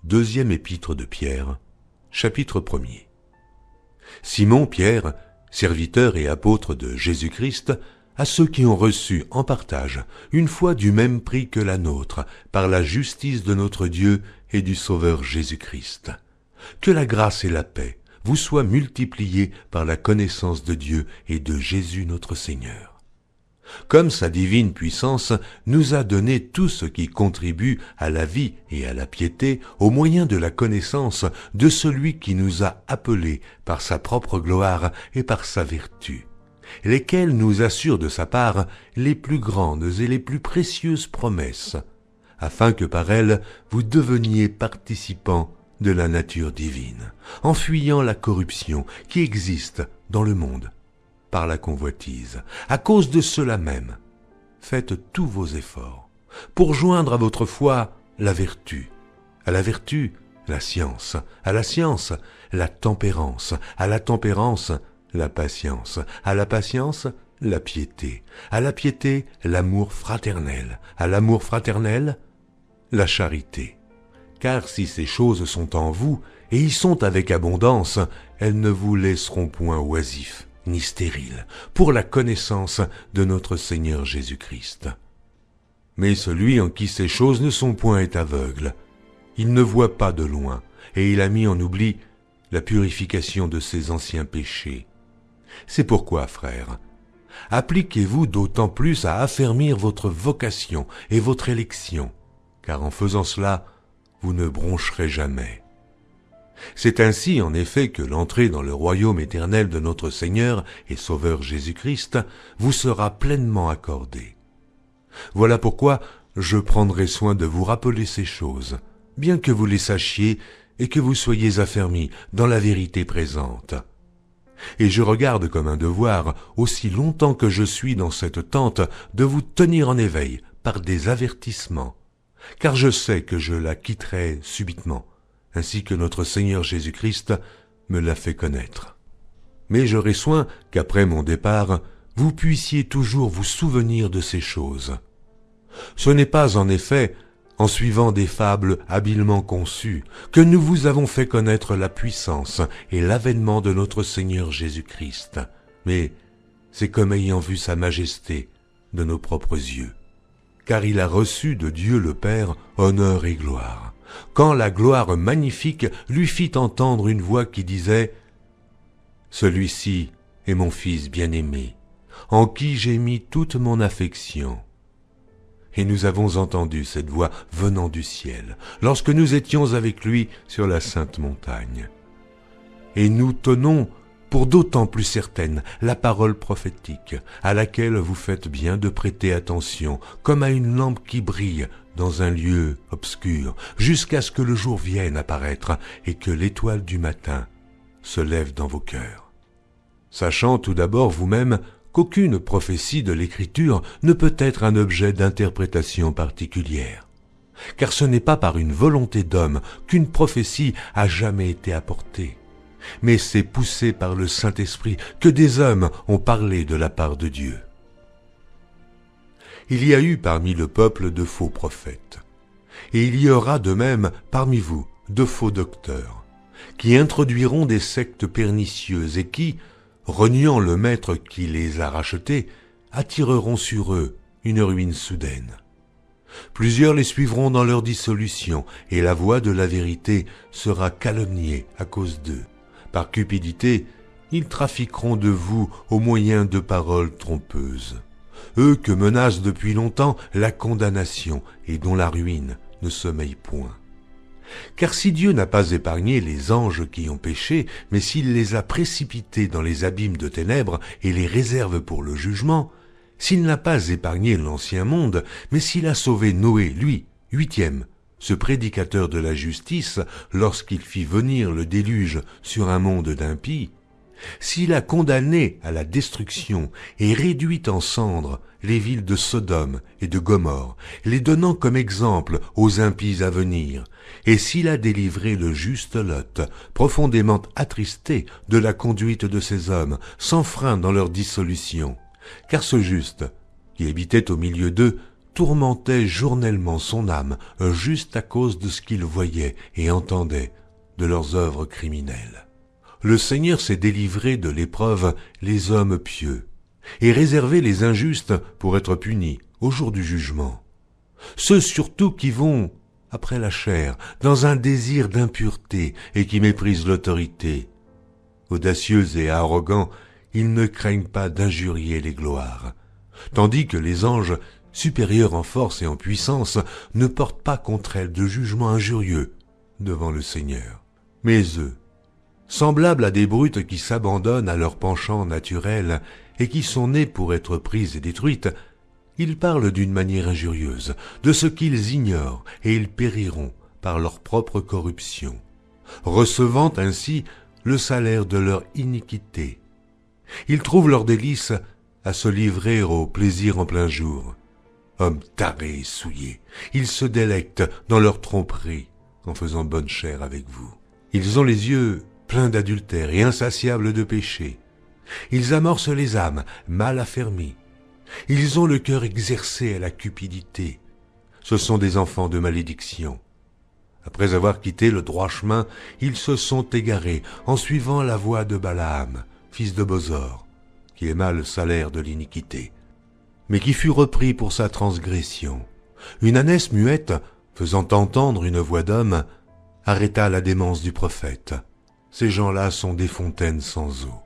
Deuxième épître de Pierre, chapitre 1er. Simon Pierre, serviteur et apôtre de Jésus-Christ, à ceux qui ont reçu en partage une foi du même prix que la nôtre, par la justice de notre Dieu et du Sauveur Jésus-Christ. Que la grâce et la paix vous soient multipliées par la connaissance de Dieu et de Jésus notre Seigneur. Comme sa divine puissance nous a donné tout ce qui contribue à la vie et à la piété au moyen de la connaissance de celui qui nous a appelés par sa propre gloire et par sa vertu, lesquels nous assurent de sa part les plus grandes et les plus précieuses promesses, afin que par elles vous deveniez participants de la nature divine, en fuyant la corruption qui existe dans le monde par la convoitise. À cause de cela même, faites tous vos efforts pour joindre à votre foi la vertu, à la vertu la science, à la science la tempérance, à la tempérance la patience, à la patience la piété, à la piété l'amour fraternel, à l'amour fraternel la charité. Car si ces choses sont en vous, et y sont avec abondance, elles ne vous laisseront point oisifs ni stériles pour la connaissance de notre Seigneur Jésus-Christ. Mais celui en qui ces choses ne sont point est aveugle. Il ne voit pas de loin, et il a mis en oubli la purification de ses anciens péchés. C'est pourquoi, frères, appliquez-vous d'autant plus à affermir votre vocation et votre élection, car en faisant cela, vous ne broncherez jamais. C'est ainsi, en effet, que l'entrée dans le royaume éternel de notre Seigneur et Sauveur Jésus-Christ vous sera pleinement accordée. Voilà pourquoi je prendrai soin de vous rappeler ces choses, bien que vous les sachiez et que vous soyez affermis dans la vérité présente. Et je regarde comme un devoir, aussi longtemps que je suis dans cette tente, de vous tenir en éveil par des avertissements, car je sais que je la quitterai subitement, ainsi que notre Seigneur Jésus-Christ me l'a fait connaître. Mais j'aurai soin qu'après mon départ, vous puissiez toujours vous souvenir de ces choses. Ce n'est pas en effet en suivant des fables habilement conçues que nous vous avons fait connaître la puissance et l'avènement de notre Seigneur Jésus-Christ, mais c'est comme ayant vu sa majesté de nos propres yeux. Car il a reçu de Dieu le Père honneur et gloire, quand la gloire magnifique lui fit entendre une voix qui disait « Celui-ci est mon Fils bien-aimé, en qui j'ai mis toute mon affection. » Et nous avons entendu cette voix venant du ciel, lorsque nous étions avec lui sur la sainte montagne. Et nous tenons pour d'autant plus certaine la parole prophétique, à laquelle vous faites bien de prêter attention, comme à une lampe qui brille dans un lieu obscur, jusqu'à ce que le jour vienne apparaître et que l'étoile du matin se lève dans vos cœurs. Sachant tout d'abord vous-même qu'aucune prophétie de l'Écriture ne peut être un objet d'interprétation particulière, car ce n'est pas par une volonté d'homme qu'une prophétie a jamais été apportée, mais c'est poussé par le Saint-Esprit que des hommes ont parlé de la part de Dieu. Il y a eu parmi le peuple de faux prophètes, et il y aura de même parmi vous de faux docteurs, qui introduiront des sectes pernicieuses et qui, reniant le maître qui les a rachetés, attireront sur eux une ruine soudaine. Plusieurs les suivront dans leur dissolution, et la voie de la vérité sera calomniée à cause d'eux. Par cupidité, ils trafiqueront de vous au moyen de paroles trompeuses. Eux que menace depuis longtemps la condamnation et dont la ruine ne sommeille point. Car si Dieu n'a pas épargné les anges qui ont péché, mais s'il les a précipités dans les abîmes de ténèbres et les réserve pour le jugement, s'il n'a pas épargné l'ancien monde, mais s'il a sauvé Noé, lui, 8e, ce prédicateur de la justice, lorsqu'il fit venir le déluge sur un monde d'impies, s'il a condamné à la destruction et réduit en cendres les villes de Sodome et de Gomorrhe, les donnant comme exemple aux impies à venir, et s'il a délivré le juste Lot, profondément attristé de la conduite de ces hommes, sans frein dans leur dissolution, car ce juste, qui habitait au milieu d'eux, tourmentait journellement son âme juste à cause de ce qu'ils voyaient et entendaient de leurs œuvres criminelles. Le Seigneur s'est délivré de l'épreuve les hommes pieux et réservé les injustes pour être punis au jour du jugement. Ceux surtout qui vont, après la chair, dans un désir d'impureté et qui méprisent l'autorité. Audacieux et arrogants, ils ne craignent pas d'injurier les gloires, tandis que les anges, supérieurs en force et en puissance, ne portent pas contre elles de jugement injurieux devant le Seigneur. Mais eux, semblables à des brutes qui s'abandonnent à leurs penchants naturels et qui sont nées pour être prises et détruites, ils parlent d'une manière injurieuse de ce qu'ils ignorent et ils périront par leur propre corruption, recevant ainsi le salaire de leur iniquité. Ils trouvent leur délice à se livrer au plaisir en plein jour. Hommes tarés et souillés, ils se délectent dans leur tromperie en faisant bonne chère avec vous. Ils ont les yeux pleins d'adultère et insatiables de péché. Ils amorcent les âmes mal affermies. Ils ont le cœur exercé à la cupidité. Ce sont des enfants de malédiction. Après avoir quitté le droit chemin, ils se sont égarés en suivant la voie de Balaam, fils de Bosor, qui aima le salaire de l'iniquité, mais qui fut repris pour sa transgression. Une ânesse muette, faisant entendre une voix d'homme, arrêta la démence du prophète. Ces gens-là sont des fontaines sans eau,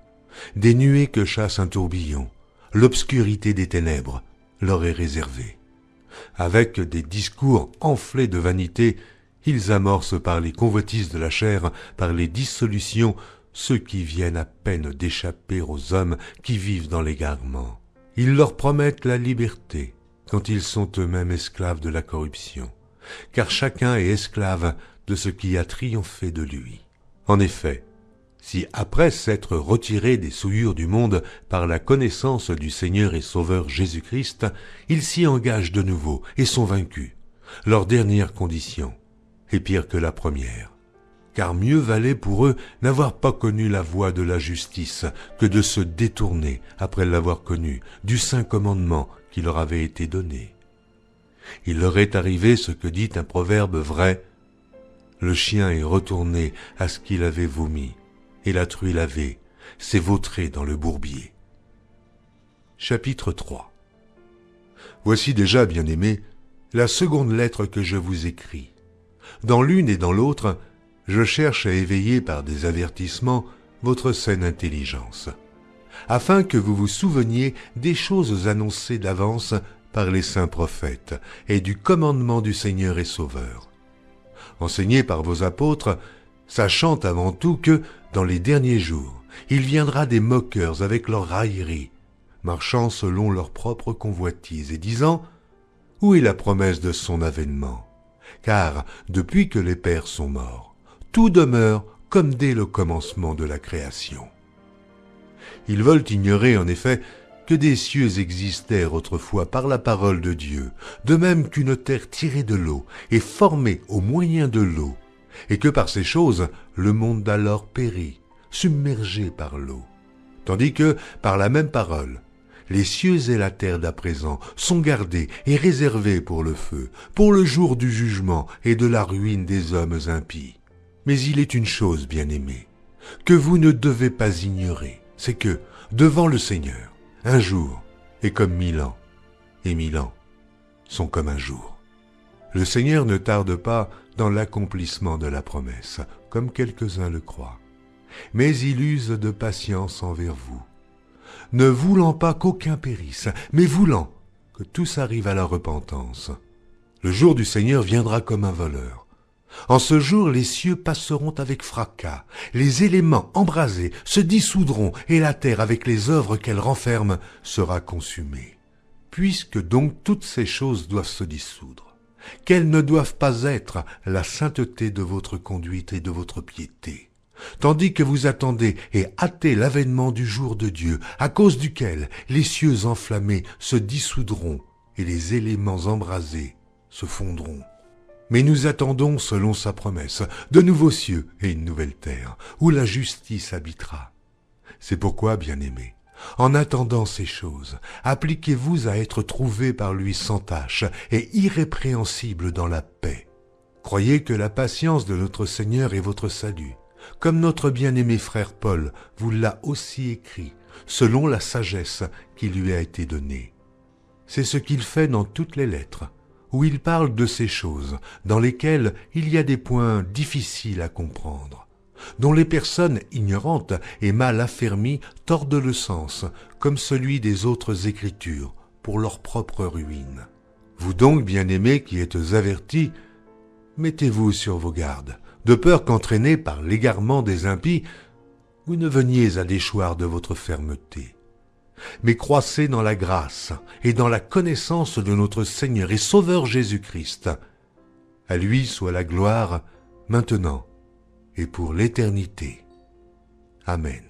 des nuées que chasse un tourbillon. L'obscurité des ténèbres leur est réservée. Avec des discours enflés de vanité, ils amorcent par les convoitises de la chair, par les dissolutions, ceux qui viennent à peine d'échapper aux hommes qui vivent dans l'égarement. Ils leur promettent la liberté, quand ils sont eux-mêmes esclaves de la corruption, car chacun est esclave de ce qui a triomphé de lui. En effet, si après s'être retirés des souillures du monde par la connaissance du Seigneur et Sauveur Jésus-Christ, ils s'y engagent de nouveau et sont vaincus, leur dernière condition est pire que la première. Car mieux valait pour eux n'avoir pas connu la voie de la justice que de se détourner, après l'avoir connue, du saint commandement qui leur avait été donné. Il leur est arrivé ce que dit un proverbe vrai: le chien est retourné à ce qu'il avait vomi, et la truie lavée s'est vautrée dans le bourbier. Chapitre 3. Voici déjà, bien-aimés, la seconde lettre que je vous écris. Dans l'une et dans l'autre, je cherche à éveiller par des avertissements votre saine intelligence, afin que vous vous souveniez des choses annoncées d'avance par les saints prophètes et du commandement du Seigneur et Sauveur. Enseigné par vos apôtres, sachant avant tout que, dans les derniers jours, il viendra des moqueurs avec leurs railleries, marchant selon leur propre convoitise et disant « Où est la promesse de son avènement ? Car, depuis que les pères sont morts, tout demeure comme dès le commencement de la création. » Ils veulent ignorer, en effet, que des cieux existèrent autrefois par la parole de Dieu, de même qu'une terre tirée de l'eau et formée au moyen de l'eau, et que par ces choses, le monde d'alors périt, submergé par l'eau. Tandis que, par la même parole, les cieux et la terre d'à présent sont gardés et réservés pour le feu, pour le jour du jugement et de la ruine des hommes impies. Mais il est une chose, bien-aimée, que vous ne devez pas ignorer, c'est que, devant le Seigneur, un jour est comme 1000 ans, et 1000 ans sont comme un jour. Le Seigneur ne tarde pas dans l'accomplissement de la promesse, comme quelques-uns le croient, mais il use de patience envers vous, ne voulant pas qu'aucun périsse, mais voulant que tous arrivent à la repentance. Le jour du Seigneur viendra comme un voleur. En ce jour, les cieux passeront avec fracas, les éléments embrasés se dissoudront et la terre, avec les œuvres qu'elle renferme, sera consumée. Puisque donc toutes ces choses doivent se dissoudre, quelles ne doivent pas être la sainteté de votre conduite et de votre piété, tandis que vous attendez et hâtez l'avènement du jour de Dieu, à cause duquel les cieux enflammés se dissoudront et les éléments embrasés se fondront. Mais nous attendons, selon sa promesse, de nouveaux cieux et une nouvelle terre, où la justice habitera. C'est pourquoi, bien-aimés, En attendant ces choses, appliquez-vous à être trouvés par lui sans tache et irrépréhensibles dans la paix. Croyez que la patience de notre Seigneur est votre salut, comme notre bien-aimé frère Paul vous l'a aussi écrit, selon la sagesse qui lui a été donnée. C'est ce qu'il fait dans toutes les lettres, où il parle de ces choses, dans lesquelles il y a des points difficiles à comprendre, dont les personnes ignorantes et mal affermies tordent le sens, comme celui des autres Écritures, pour leur propre ruine. Vous donc, bien-aimés qui êtes avertis, mettez-vous sur vos gardes, de peur qu'entraînés par l'égarement des impies, vous ne veniez à déchoir de votre fermeté. Mais croissez dans la grâce et dans la connaissance de notre Seigneur et Sauveur Jésus-Christ. À lui soit la gloire, maintenant et pour l'éternité. Amen.